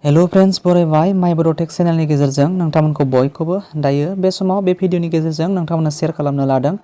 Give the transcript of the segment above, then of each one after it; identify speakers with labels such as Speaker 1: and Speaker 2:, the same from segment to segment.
Speaker 1: Hello friends बरायबाय mybodotech चेनेलनि गेजेरजों नोंथांमोनखौ बयखौबो दायो बे समाव बे भिडिअनि गेजेरजों नोंथांमोना शेयार खालामनो लादों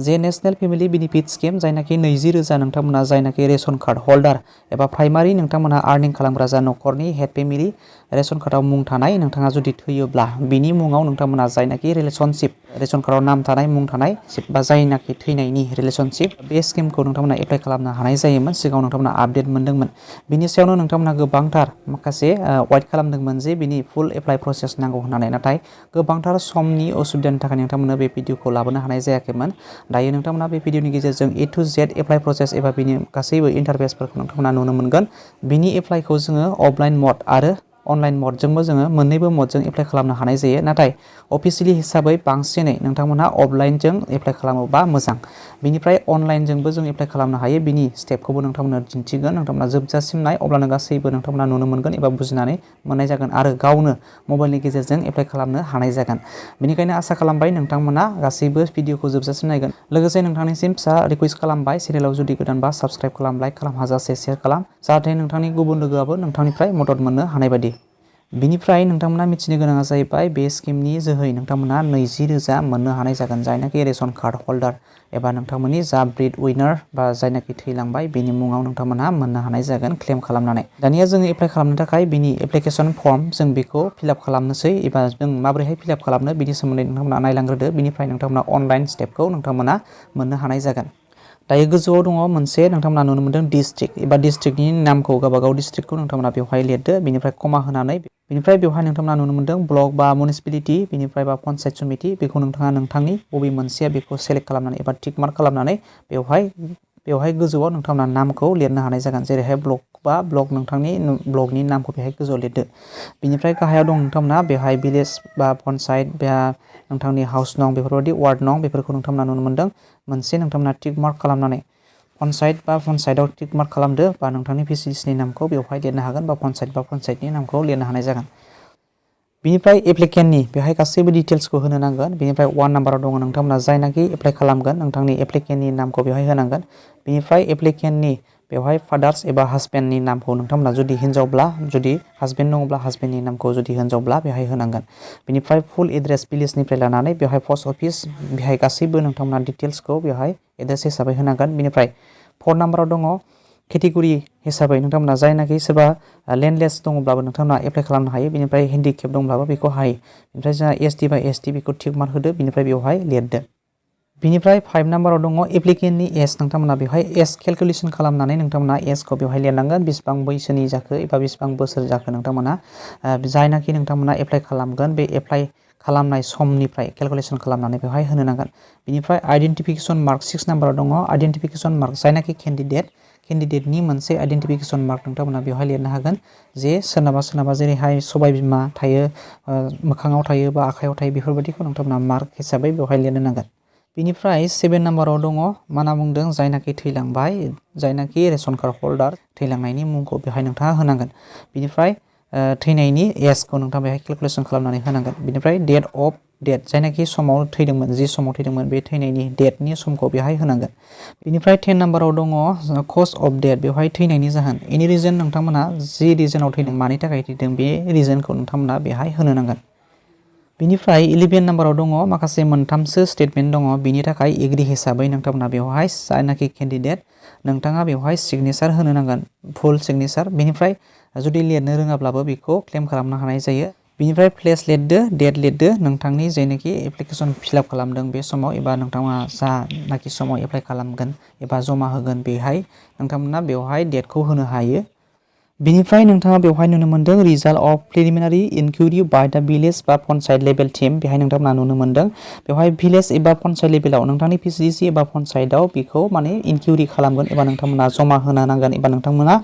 Speaker 1: जे नेशनेल फेमिलि बेनिफिट स्किम जायनाखि 20,000 नोंथांमोना जायनाखि रेशन कार्ड होल्डार एबा प्राइमारि नोंथांमोना आर्निं खालामग्रा जा नखरनि हेड फेमिलि रेशन कार्डआव मुं थानाय नोंथाङा जुदि थैयोब्ला बिनि मुङाव नोंथांमोना जायनाखि रिलेशनशिप रेशन कार्डआव नाम थानाय मुं थानाय बा जायनाखि थैनायनि रिलेशनशिप बे स्किमखौ नोंथांमोना एप्लाइ खालामनो हानाय जायोमोन सिगाङाव नोंथांमोना आपडेट मोनदोंमोन बिनि सायावनो नोंथांमोना गोबांथार माखासे वाइट खालामदोंमोन जे बिनि फुल एप्लाइ प्रसेस नांगौ होननानै नाथाय गोबांथार समनि असुबिदानि थाखाय नोंथांमोना बे भिडिअखौ लाबोनो हानाय जायाखैमोन दायो नोंथांमोना बे भिडिअनि गेजेरजों A to Z apply process एबा बिनि गासैबो इन्टारफेसफोरखौ नोंथांमोना नुनो मोनगोन बिनि एप्लाइखौ जोङो अफलाइन मड आरो अनलाइन मडजोंबो जोङो मोननैबो मडजों एप्लाइ खालामनो हानाय जायो नाथाय अफिसियेलि हिसाबै बांसिनै नोंथांमोना अफलाइनजों एप्लाइ खालामोबा मोजां बिनिफ्राय अनलाइनजोंबो जों एप्लाइ खालामनो हायो बिनि स्टेपखौबो नोंथांमोना दिन्थिगोन नोंथांमोना जोबजासिम नाय अब्लानो गासैबो नोंथांमोना नुनो मोनगोन एबा बुजिनानै मोननाय जागोन आरो गावनो मबाइलनि गेजेरजों एप्लाइ खालामनो हानाय जागोन बेनिखायनो आसा खालामबाय नोंथांमोना गासैबो भिडिअखौ जोबजासिम नायगोन लोगोसे नोंथांनिसिम फिसा रिक्वेस्ट खालामबाय चेनेलाव जुदि गोदानबा साबस्क्राइब खालाम लाइक खालाम हाजासे शेयार खालाम जाहाथे नोंथांनि गुबुन लोगोआबो नोंथांनिफ्राय मदद मोननो हानाय बायदि बिनिफ्राय नोंथांमोना मिथिनो गोनाङा जाहैबाय बे स्किमनि जोहै नोंथांमोना 20,000 मोननो हानाय जागोन जायनाखि रेशन कार्ड होल्डार एबा नोंथांमोननि जा ब्रिड विनार बा जायनाखि थैलांबाय बेनि मुङाव नोंथांमोना मोननो हानाय जागोन क्लेम खालामनानै दानिया जोङो एप्लाइ खालामनो थाखाय बिनि एप्लिकेशन फर्म जों बेखौ फिलआप खालामनोसै एबा जों माबोरैहाय फिलआप खालामनो बिनि सोमोन्दै नोंथांमोना नायलांग्रोदो बिनिफ्राय नोंथांमोना अनलाइन स्टेपखौ नोंथांमोना मोननो हानाय जागोन दायो गोजौआव दङ मोनसे नोंथांमोना नुनो मोनदों डिस्ट्रिक्ट एबा डिस्ट्रिक्टनि नामखौ गावबागाव डिस्ट्रिक्टखौ नोंथांमोना बेवहाय लिरदो बिनिफ्राय कमा होनानै बिनिफ्राय बेवहाय नोंथांमोना नुनो मोनदों ब्लक बा म्युनिसिपेलिटि बिनिफ्राय बा पन्चायत समिति बेखौ नोंथाङा नोंथांनि बबे मोनसेया बेखौ सेलेक्ट खालामनानै एबा टिक मार्क खालामनानै बेवहाय गोजौआव नोंथांमोना नामखौ लिरनो हानाय जागोन जेरैहाय ब्लक बा ब्लक नोंथांनि ब्लकनि नामखौ बेहाय गोजौआव लिरदो बिनिफ्राय गाहायाव दं नोंथांमोना बेवहाय भिलेज बा पन्चायत बा नोंथांनि हाउस नं बेफोरबायदि वार्ड नं बेफोरखौ नोंथांमोना नुनो मोनदों मोनसे नोंथांमोना टिक मार्क खालामनानै पन्चायतआव टिक मार्क खालामदो बा नोंथांनि भिसिलिटिनि नामखौ बेवहाय लिरनो हागोन बा पन्चायतनि नामखौ लिरनो हानाय जागोन बिनिफ्राय एप्लिकेन्टनि बेहाय गासैबो डिटेल्सखौ होनो नांगोन बिनिफ्राय 1 नाम्बाराव दङ नोंथांमोना जायनाखि एप्लाइ खालामगोन नोंथांनि एप्लिकेन्टनि नामखौ बेवहाय होनांगोन बिनिफ्राय एप्लिकेन्टनि बेवहाय फादार्स एबा हासबेन्डनि नामखौ नोंथांमोना जुदि हिन्जावब्ला जुदि हासबेन्ड दङब्ला हासबेन्डनि नामखौ जुदि हिन्जावब्ला बेवहाय होनांगोन बिनिफ्राय फुल एड्रेस भिलेजनिफ्राय लानानै बेवहाय पस्ट अफिस बेहाय गासैबो नोंथांमोना डिटेल्सखौ बेवहाय एड्रेस हिसाबै होनांगोन बिनिफ्राय 4 नाम्बाराव दङ केटेगरि हिसाबै नोंथांमोना जायनाखि सोरबा लेन्डलेस दङब्लाबो नोंथांमोना एप्लाइ खालामनो हायो बिनिफ्राय हेन्डिकेप दंब्लाबो बेखौ हायो बिनिफ्राय जोंहा एसटि बा एसटि बेखौ टिक मार्क होदो बिनिफ्राय बेवहाय लिरदो बिनिफ्राय 5 नाम्बाराव दङ एप्लिकेन्टनि एज नोंथांमोना बेवहाय एज केलकुलेसन खालामनानै नोंथांमोना एजखौ बेवहाय लिरनांगोन बेसेबां बैसोनि जाखो एबा बेसेबां बोसोर जाखो नोंथांमोना जायनाखि नोंथांमोना एप्लाइ खालामगोन बे एप्लाइ खालामनाय समनिफ्राय केलकुलेसन खालामनानै बेवहाय होनो नांगोन बिनिफ्राय आइडेन्टिफिकेसन मार्क 6 नाम्बाराव दङ आइडेन्टिफिकेसन मार्क जायनाखि केन्डिडेटनि मोनसे आइडेन्टिफिकेसन मार्क नोंथांमोना बेवहाय लिरनो हागोन जे सोरनाबा जेरैहाय सबाय बिमा थायो मोखाङाव थायो बा आखायाव थायो बेफोरबायदिखौ नोंथांमोना मार्क हिसाबै बेवहाय लिरनो नांगोन बिनिफ्राय 7 नाम्बाराव दङ मा होनना बुंदों जायनाखि थैलांबाय जायनाखि रेशन कार्ड होल्डार थैलांनायनि मुंखौ बेवहाय नोंथाङा होनांगोन बिनिफ्राय थैनायनि एजखौ नोंथाङा बेवहाय केलकुलेसन खालामनानै होनांगोन बिनिफ्राय डेट जायनाखि समाव थैदोंमोन जि समाव थैदोंमोन बे थैनायनि डेटनि समखौ बेवहाय होनांगोन बिनिफ्राय 10 नाम्बाराव दङ कज अफ डेथ बेवहाय थैनायनि जाहोन एनि रिजन नोंथांमोना जि रिजनाव थैदों मानि थाखाय थैदों बे रिजनखौ नोंथांमोना बेवहाय होनो नांगोन बिनिफ्राय 11 नाम्बाराव दङ माखासे मोनथामसो स्टेटमेन्ट दङ बिनि थाखाय एग्रि हिसाबै नोंथांमोना बेवहाय जायनाखि केन्डिडेट नोंथाङा बेवहाय सिगनेचार होनो नांगोन फुल सिगनेचार बेनिफ्राय जुदि लिरनो रोङाब्लाबो बेखौ क्लेम खालामनो हानाय जायो बिनिफ्राय प्लेस लिरदो डेट लिरदो नोंथांनि जायनाखि एप्लिकेसन फिलआप खालामदों बे समाव एबा नोंथाङा जानाखि समाव एप्लाइ खालामगोन एबा जमा होगोन बेहाय नोंथांमोना बेवहाय डेटखौ होनो हायो बिनिफ्राय नोंथाङा बेवहाय नुनो मोनदों result of preliminary inquiry by the village बा पन्चायत लेभेल टीम बेहाय नोंथांमोना नुनो मोनदों बेवहाय भिलेज एबा पन्चायत लेभेलाव नोंथांनि भिसिलिटि एबा पन्चायतआव बेखौ माने इनक्वायरि खालामगोन एबा नोंथांमोना जमा होनो नांगोन एबा नोंथांमोना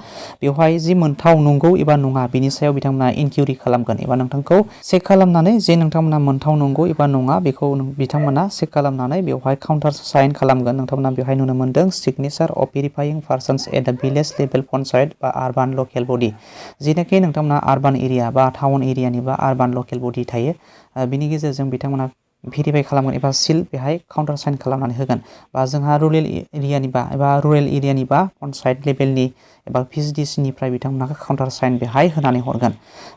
Speaker 1: बेवहाय जि मोनथाव नंगौ एबा नङा बिनि सायाव बिथांमोना इनक्वायरि खालामगोन एबा नोंथांखौ चेक खालामनानै जे नोंथांमोना मोनथाव नंगौ एबा नङा बेखौ बिथांमोना चेक खालामनानै बेवहाय काउन्टार साइन खालामगोन नोंथांमोना बेवहाय नुनो मोनदों signature of verifying persons at the village level panchayat बा आरबान लकेल बडि जेनाखि नोंथांमोना आरबान एरिया बा टाउन एरियानि बा आरबान लकेल बडि थायो बिनि गेजेरजों बिथांमोना भेरिफाइ खालामगोन एबा सिल बेहाय काउन्टार साइन खालामनानै होगोन बा जोंहा रुरेल एरियानिबा पन्सायत लेभेलनि एबा भिसिडिसिनिफ्राय बिथांमोनहा काउन्टार साइन बेहाय होनानै हरगोन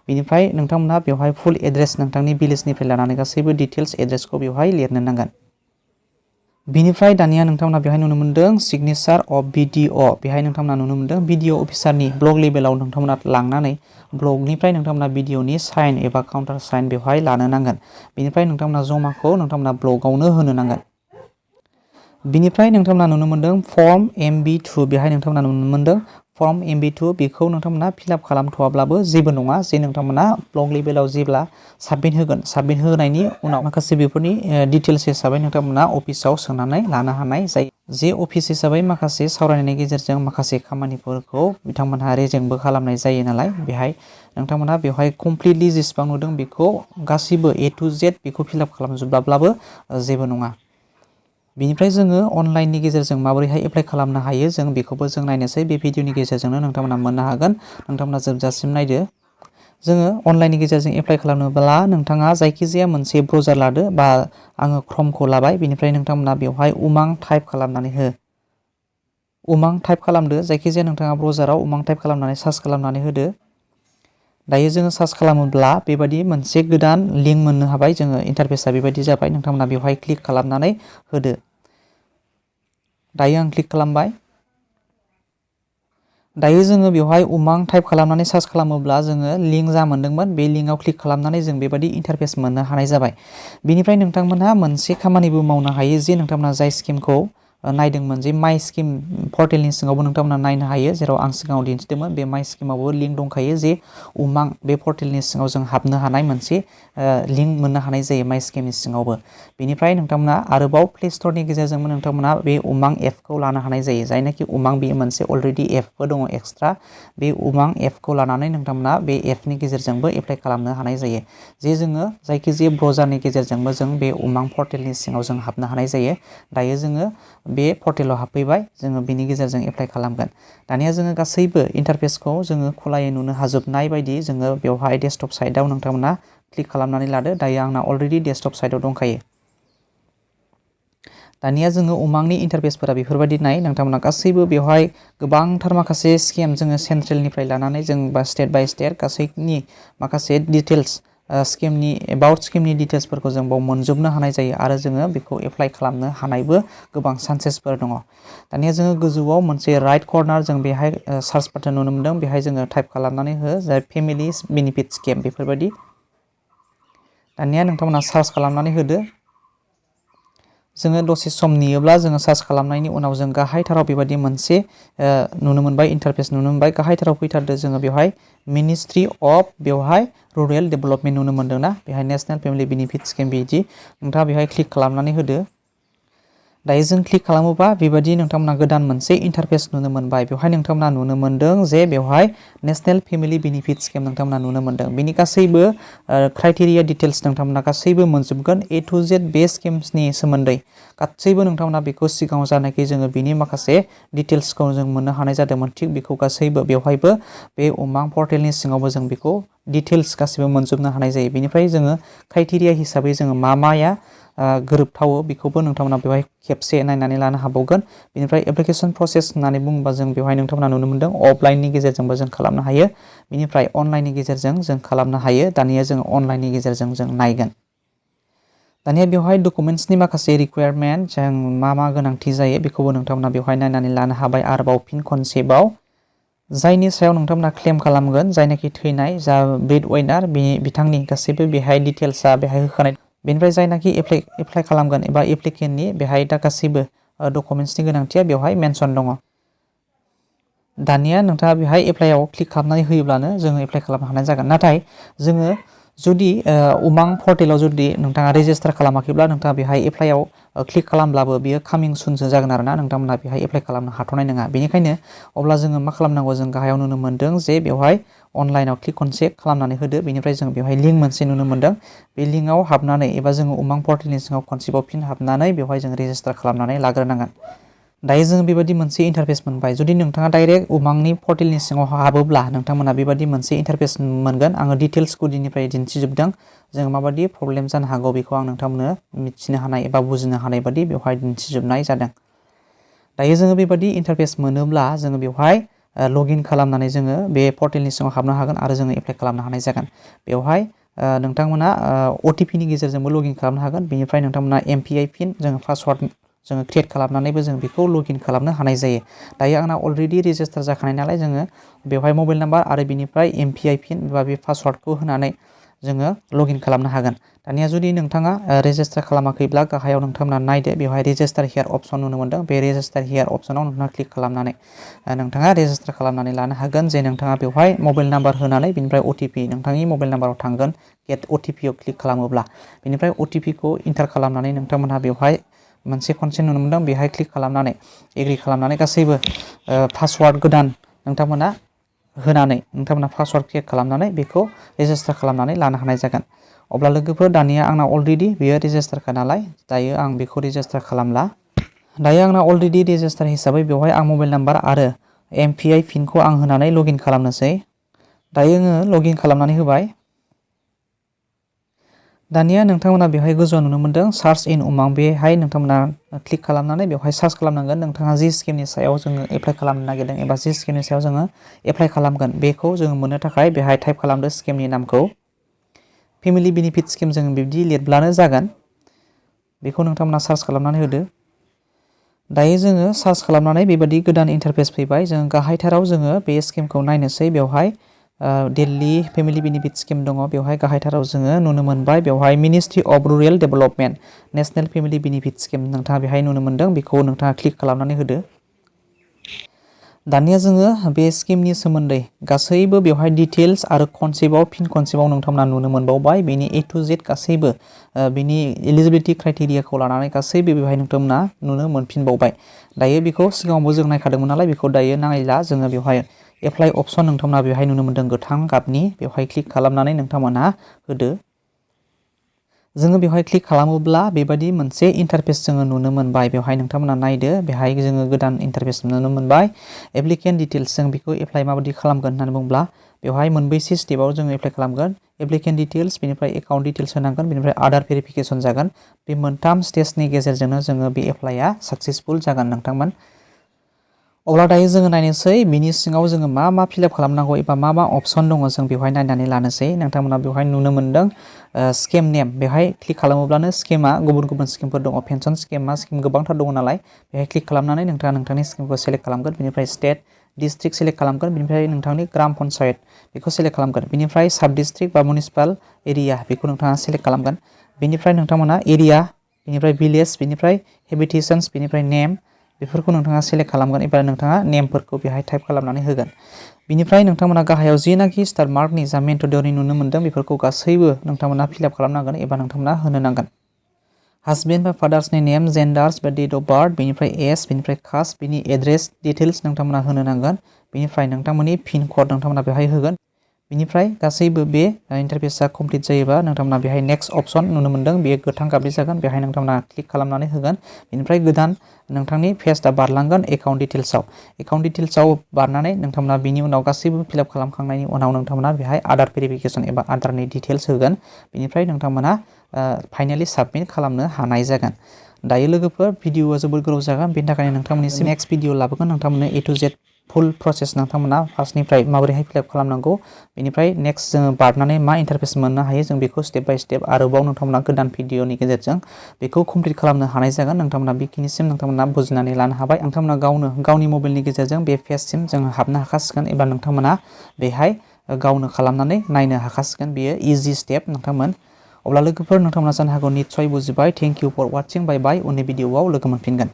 Speaker 1: बेनिफ्राय नोंथांमोनहा बेवहाय फुल एड्रेस नोंथांनि भिलेजनिफ्राय लानानै गासैबो डिटेल्स एड्रेसखौ बेवहाय लिरनो नांगोन बिनिफ्राय दानिया नोंथांमोना बेवहाय नुनो मोनदों सिगनेचार अफ भिडिअ बेहाय नोंथांमोना नुनो मोनदों भिडिअ अफिसारनि ब्लग लेभेलाव नोंथांमोना लांनानै ब्लगनिफ्राय नोंथांमोना भिडिअनि साइन एबा काउन्टार साइन बेवहाय लानो नांगोन बेनिफ्राय नोंथांमोना जमाखौ नोंथांमोना ब्लगावनो होनो नांगोन बिनिफ्राय नोंथांमोना नुनो मोनदों फर्म MB2 बेहाय नोंथांमोना नुनो मोनदों फर्म MB2 बेखौ नोंथांमोना फिलआप खालामथ'वाब्लाबो जेबो नङा जे नोंथांमोना ब्लग लेभेलाव जेब्ला साबमिट होगोन साबमिट होनायनि उनाव माखासे बेफोरनि डिटेल्स हिसाबै नोंथांमोना अफिसाव सोंनानै लानो हानाय जायो जे अफिस हिसाबै माखासे सावरायनायनि गेजेरजों माखासे खामानिफोरखौ बिथांमोनहा रेजेंबो खालामनाय जायो नालाय बेहाय नोंथांमोना बेवहाय कमप्लिटलि जेसेबां नुदों बेखौ गासिबो A to Z बेखौ फिलआप खालामजोबाब्लाबो जेबो नङा बिनिफ्राय जोङो अनलाइननि गेजेरजों माबोरैहाय एप्लाइ खालामनो हायो जों बेखौबो जों नायनोसै बे भिडिअनि गेजेरजोंनो नोंथांमोना मोननो हागोन नोंथांमोना जोबजासिम नायदो जोङो अनलाइननि गेजेरजों एप्लाइ खालामनोब्ला नोंथाङा जायखिजाया मोनसे ब्राउजार लादो बा आङो क्रमखौ लाबाय बेनिफ्राय नोंथांमोना बेवहाय उमां टाइप खालामनानै हो उमां टाइप खालामदो जायखिजाया नोंथाङा ब्राउजाराव उमां टाइप खालामनानै सार्च खालामनानै होदो दायो जोङो सार्च खालामोब्ला बेबायदि मोनसे गोदान लिंक मोननो हाबाय जोङो इन्टारफेसआ बेबायदि जाबाय नोंथांमोना बेवहाय क्लिक खालामनानै होदो दायो आं क्लिक खालामबाय दायो जोङो बेवहाय उमां टाइप खालामनानै सार्च खालामोब्ला जोङो लिंक जा मोनदोंमोन बे लिंकआव क्लिक खालामनानै जों बेबायदि इन्टारफेस मोननो हानाय जाबाय बिनिफ्राय नोंथांमोनहा मोनसे खामानिबो मावनो हायो जे नोंथांमोना जाय स्किमखौ नायदोंमोन जे माइ स्किम पर्टेलनि सिङावबो नोंथांमोना नायनो हायो जेराव आं सिगाङाव दिन्थिदोंमोन बे माइ स्किमावबो लिंक दंखायो जे उमां बे पर्टेलनि सिङाव जों हाबनो हानाय मोनसे लिंक मोननो हानाय जायो माइ स्किमनि सिङावबो बेनिफ्राय नोंथांमोना आरोबाव प्ले स्ट'रनि गेजेरजोंबो नोंथांमोना बे उमां एपखौ लानो हानाय जायो जायनाखि उमां बेयो मोनसे अलरेडि एपबो दङ एक्सट्रा बे उमां एपखौ लानानै नोंथांमोना बे एपनि गेजेरजोंबो एप्लाइ खालामनो हानाय जायो जे जोङो जायखिजाया ब्राउजारनि गेजेरजोंबो जों बे उमां पर्टेलनि सिङाव जों हाबनो हानाय जायो दायो जोङो बे पर्टेलाव हाबफैबाय जोङो बेनि गेजेरजों एप्लाइ खालामगोन दानिया जोङो गासैबो इन्टारफेसखौ जोङो खुलायै नुनो हाजोबनाय बायदि जोङो बेवहाय डेस्कटप साइटआव नोंथांमोना क्लिक खालामनानै लादो दायो आंना अलरेडि डेस्कटप साइटआव दंखायो दानिया जोङो उमांनि इन्टारफेसफोरा बेफोरबायदि नाय नोंथांमोना गासैबो बेवहाय गोबांथार माखासे स्किम जोङो सेन्ट्रेलनिफ्राय लानानै जों बा स्टेट बाय स्टेट गासैनि माखासे डिटेल्स स्किमनि एबाउट स्किमनि डिटेल्सफोरखौ जों बाव मोनजोबनो हानाय जायो आरो जोङो बेखौ एप्लाइ खालामनो हानायबो गोबां चान्सेसफोर दङ दानिया जोङो गोजौआव मोनसे राइट कर्नार जों बेहाय सार्च बाटन नुनो मोनदों बेहाय जोङो टाइप खालामनानै हो जाय फेमिलि बेनिफिट स्किम बेफोरबायदि दानिया नोंथांमोना सार्च खालामनानै होदो जोङो दसे सम नेयोब्ला जोङो सार्च खालामनायनि उनाव जों गाहायथाराव बेबायदि मोनसे नुनो मोनबाय इन्टारफेस नुनो मोनबाय गाहायथाराव फैथारदो जोङो बेवहाय मिनिस्ट्रि अफ बेवहाय रुरेल डेभेलपमेन्ट नुनो मोनदों ना बेहाय नेशनेल फेमिलि बेनिफिट स्किम बिदि नोंथाङा बेवहाय क्लिक खालामनानै होदो दायो जों क्लिक खालामोबा बेबायदि नोंथांमोना गोदान मोनसे इन्टारफेस नुनो मोनबाय बेवहाय नोंथांमोना नुनो मोनदों जे बेवहाय नेशनेल फेमिलि बेनिफिट स्किम नोंथांमोना नुनो मोनदों बेनि गासैबो क्राइटेरिया डिटेल्स नोंथांमोना गासैबो मोनजोबगोन A to Z बे स्किम्सनि सोमोन्दै गासैबो नोंथांमोना बेखौ सिगाङाव जानाखि जोङो बिनि माखासे डिटेल्सखौ जों मोननो हानाय जादोंमोन थिग बेखौ गासैबो बेवहायबो बे उमां पर्टेलनि सिङावबो जों बेखौ डिटेल्स गासैबो मोनजोबनो हानाय जायो बेनिफ्राय जोङो क्राइटेरिया हिसाबै जोङो माया गोरोबथावो बेखौबो नोंथांमोना बेवहाय खेबसे नायनानै लानो हाबावगोन बेनिफ्राय एप्लिकेसन प्रसेस होननानै बुङोबा जों बेवहाय नोंथांमोना नुनो मोनदों अफलाइननि गेजेरजोंबो जों खालामनो हायो बेनिफ्राय अनलाइननि गेजेरजों जों खालामनो हायो दानिया जों अनलाइननि गेजेरजों जों नायगोन दानिया बेवहाय डकुमेन्ट्सनि माखासे रिक्वायारमेन्ट जों मा गोनांथि जायो बेखौबो नोंथांमोना बेवहाय नायनानै लानो हाबाय आरोबाव फिन खनसेबाव जायनि सायाव नोंथांमोना क्लेम खालामगोन जायनाखि थैनाय जा ब्रिड वाइनार बिथांनि गासैबो बेहाय डिटेल्सआ बेहाय होखानाय बेनिफ्राय जायनाखि एप्लाइ खालामगोन एबा एप्लिकेन्टनि बेहाय दा गासैबो डकुमेन्ट्सनि गोनांथिया बेवहाय मेनसन दङ दानिया नोंथाङा बेहाय एप्लाइआव क्लिक खालामनानै होयोब्लानो जोङो एप्लाइ खालामनो हानाय जागोन नाथाय जोङो जुदि उमां पर्टेलाव जुदि नोंथाङा रेजिस्टार खालामाखैब्ला नोंथाङा बेहाय एप्लाइआव क्लिक खालामब्लाबो बियो कामिं सुनसो जागोन आरोना नोंथांमोना बेहाय एप्लाइ खालामनो हाथ'नाय नङा बेनिखायनो अब्ला जोङो मा खालामनांगौ जों गाहायाव नुनो मोनदों जे बेवहाय अनलाइनाव क्लिक खनसे खालामनानै होदो बेनिफ्राय जों बेवहाय लिंक मोनसे नुनो मोनदों बे लिंकआव हाबनानै एबा जोङो उमां पर्टेलनि सिङाव खनसेबाव फिन हाबनानै बेवहाय जों रेजिस्टार खालामनानै लाग्रोनांगोन दायो जोङो बेबायदि मोनसे इन्टारफेस मोनबाय। जुदि नोंथाङा डाइरेक्ट उमांनि पर्टेलनि सिङाव हाबोब्ला नोंथांमोना बेबायदि मोनसे इन्टारफेस मोनगोन। आङो डिटेल्स गुदिनिफ्राय दिन्थिजोबदों। जों माबायदि प्रब्लेम जानो हागौ बेखौ आं नोंथांमोननो मिथिनो हानाय एबा बुजिनो हानाय बायदि बेवहाय दिन्थिजोबनाय जादों। दायो जोङो बेबायदि इन्टारफेस मोनोब्ला जोङो बेवहाय लगइन खालामनानै जोङो बे पर्टेलनि सिङाव हाबनो हागोन आरो जोङो एप्लाइ खालामनो हानाय जागोन। बेवहाय नोंथांमोना OTPनि गेजेरजोंबो लगइन खालामनो हागोन। बेनिफ्राय नोंथांमोना MPI पिन जोङो पासवार्ड जोङो क्रिएट खालामनानैबो जों बेखौ लगइन खालामनो हानाय जायो। दायो आंना अलरेडि रेजिस्टार जाखानाय नालाय जोङो बेवहाय मबाइल नाम्बार आरो बेनिफ्राय MPI पिन एबा बे पासवार्डखौ होनानै जोङो लगइन खालामनो हागोन। दानिया जुदि नोंथाङा रेजिस्टार खालामाखैब्ला गाहायाव नोंथांमोना नायदो बेवहाय रेजिस्टार हियार अपसन नुनो मोनदों। बे रेजिस्टार हियार अपसनाव नोंथाङा क्लिक खालामनानै नोंथाङा रेजिस्टार खालामनानै लानो हागोन। जे नोंथाङा बेवहाय मबाइल नाम्बार होनानै बेनिफ्राय OTP नोंथांनि मबाइल नाम्बाराव थांगोन। गेट OTP आव क्लिक खालामोब्ला बेनिफ्राय OTP खौ इन्टार खालामनानै नोंथांमोनहा बेवहाय मोनसे खनसे नुनो मोनदों। बेहाय क्लिक खालामनानै एग्रि खालामनानै गासैबो पासवार्ड गोदान नोंथांमोना होनानै नोंथांमोना पासवार्ड क्रिएट खालामनानै बेखौ रेजिस्टार खालामनानै लानो हानाय जागोन। अब्ला लोगोफोर दानिया आंना अलरेडि बेयो रेजिस्टारखा नालाय दायो आं बेखौ रेजिस्टार खालामला। दायो आंना अलरेडि रेजिस्टार हिसाबै बेवहाय आं मबाइल नाम्बार आरो MPI पिनखौ आं होनानै लगइन खालामनोसै। दायो आङो लगइन खालामनानै होबाय। दानिया नोंथांमोना बेवहाय गोजौआव नुनो मोनदों सार्च इन उमां। बेहाय नोंथांमोना क्लिक खालामनानै बेवहाय सार्च खालामनांगोन। नोंथाङा जि स्किमनि सायाव जोङो एप्लाइ खालामनो नागिरदों एबा जि स्किमनि सायाव जोङो एप्लाइ खालामगोन बेखौ जोङो मोननो थाखाय बेहाय टाइप खालामदो स्किमनि नामखौ। फेमिलि बेनिफिट स्किम जों बिब्दि लिरब्लानो जागोन। बेखौ नोंथांमोना सार्च खालामनानै होदो। दायो जोङो सार्च खालामनानै बेबायदि गोदान इन्टारफेस फैबाय। जों गाहायथाराव जोङो बे स्किमखौ नायनोसै। बेवहाय दिल्ली फेमिलि बेनिफिट स्किम दङ। बेवहाय गाहायथाराव जोङो नुनो मोनबाय बेवहाय ministry of rural development national family benefit scheme नोंथाङा बेहाय नुनो मोनदों। बेखौ नोंथाङा क्लिक खालामनानै होदो। दानिया जोङो बे स्किमनि सोमोन्दै गासैबो बेवहाय डिटेल्स आरो कनसेप्टआव फिन कनसेप्टआव नोंथांमोना नुनो मोनबावबाय। बेनि A to Z गासैबो बिनि एलिजिबिलिटि क्राइटेरियाखौ लानानै गासैबो बेवहाय नोंथांमोना नुनो मोनफिनबावबाय। दायो बेखौ सिगाङावबो जों नायखादोंमोन नालाय बेखौ दायो नायला। जोङो बेवहाय एप्लाइ अपसन नोंथांमोना बेवहाय नुनो मोनदों गोथां गाबनि। बेवहाय क्लिक खालामनानै नोंथांमोना होदो। जोङो बेवहाय क्लिक खालामोब्ला बेबायदि मोनसे इन्टारफेस जोङो नुनो मोनबाय। बेवहाय नोंथांमोना नायदो बेहाय जोङो गोदान इन्टारफेस नुनो मोनबाय। एप्लिकेन्ट डिटेल्स जों बेखौ एप्लाइ माबायदि खालामगोन होननानै बुङोब्ला बेवहाय मोनबैसे स्टेपाव जोङो एप्लाइ खालामगोन। एप्लिकेन्ट डिटेल्स बेनिफ्राय एकाउन्ट डिटेल्स होनांगोन बेनिफ्राय आधार भेरिफिकेसन जागोन। बे मोनथाम स्टेजनि गेजेरजोंनो जोङो बे एप्लाइआ साक्सेसफुल जागोन नोंथांमोन। अब्ला दायो जोङो नायनोसै बिनि सिङाव जोङो मा मा फिलआप खालामनांगौ एबा मा मा अपसन दङ जों बेवहाय नायनानै लानोसै। नोंथांमोना बेवहाय नुनो मोनदों स्किम नेम। बेवहाय क्लिक खालामोब्लानो स्किमा गुबुन गुबुन स्किमफोर दङ। पेन्सन स्किम मा स्किम गोबांथार दङ नालाय बेहाय क्लिक खालामनानै नोंथाङा नोंथांनि स्किमखौ सेलेक्ट खालामगोन। बेनिफ्राय स्टेट डिस्ट्रिक्ट सेलेक्ट खालामगोन। बेनिफ्राय नोंथांनि ग्राम पन्सायत बेखौ सेलेक्ट खालामगोन। बेनिफ्राय साब डिस्ट्रिक्ट बा मिउनिसिपाल एरिया बेखौ नोंथाङा सेलेक्ट खालामगोन। बेनिफ्राय नोंथांमोना एरिया बेनिफ्राय भिलेज बेनिफ्राय हेबिटेशन्स बेनिफ्राय नेम बेफोरखौ नोंथाङा सेलेक्ट खालामगोन एबा नोंथाङा नेमफोरखौ बेहाय टाइप खालामनानै होगोन। बिनिफ्राय नोंथांमोना गाहायाव जिनाखि स्टार मार्कनि जा मेन्ट'डरि नुनो मोनदों बेफोरखौ गासैबो नोंथांमोना फिलआप खालामनांगोन एबा नोंथांमोना होनो नांगोन। हासबेन्ड बा फादार्सनि नेम जेन्डार्स बा डेट अफ बार्थ बेनिफ्राय एज बेनिफ्राय कास्ट बेनि एड्रेस डिटेल्स नोंथांमोना होनो नांगोन। बेनिफ्राय नोंथांमोननि पिन कड नोंथांमोना बेवहाय होगोन। बेनिफ्राय गासैबो बे इन्टारफेसआ कमप्लिट जायोबा नोंथांमोना बेहाय नेक्स्ट अपसन नुनो मोनदों। बेयो गोथां गाबनि जागोन। बेहाय नोंथांमोना क्लिक खालामनानै होगोन। बेनिफ्राय गोदान नोंथांनि पेजआ बारलांगोन एकाउन्ट डिटेल्सआव। एकाउन्ट डिटेल्सआव बारनानै नोंथांमोना बिनि उनाव गासैबो फिलआप खालामखांनायनि उनाव नोंथांमोना बेहाय आधार भेरिफिकेसन एबा आधारनि डिटेल्स होगोन। बेनिफ्राय नोंथांमोना फाइनालि साबमिट खालामनो हानाय जागोन। दायो लोगोफोर भिडिअआ जोबोद गोलाव जागोन। बेनि थाखायनो नोंथांमोननिसिम नेक्स्ट भिडिअ लाबोगोन। नोंथांमोननो A to Z full process नोंथांमोना फार्स्टनिफ्राय माबोरैहाय फिलआप खालामनांगौ बेनिफ्राय नेक्स्ट जोङो बारनानै मा इन्टारफेस मोननो हायो जों बेखौ स्टेप बाय स्टेप आरोबाव नोंथांमोना गोदान भिडिअनि गेजेरजों बेखौ कमप्लिट खालामनो हानाय जागोन। नोंथांमोना बेखिनिसिम नोंथांमोना बुजिनानै लानो हाबाय। नोंथांमोना गावनो गावनि मबाइलनि गेजेरजों बे पेजसिम जोङो हाबनो हाखासिगोन एबा नोंथांमोना बेहाय गावनो खालामनानै नायनो हाखासिगोन। बेयो इजि स्टेप नोंथांमोन। अब्ला लोगोफोर नोंथांमोना जानो हागौ निस्सय बुजिबाय। Thank you for watching. Bye bye. उननि भिडिअआव लोगो मोनफिनगोन।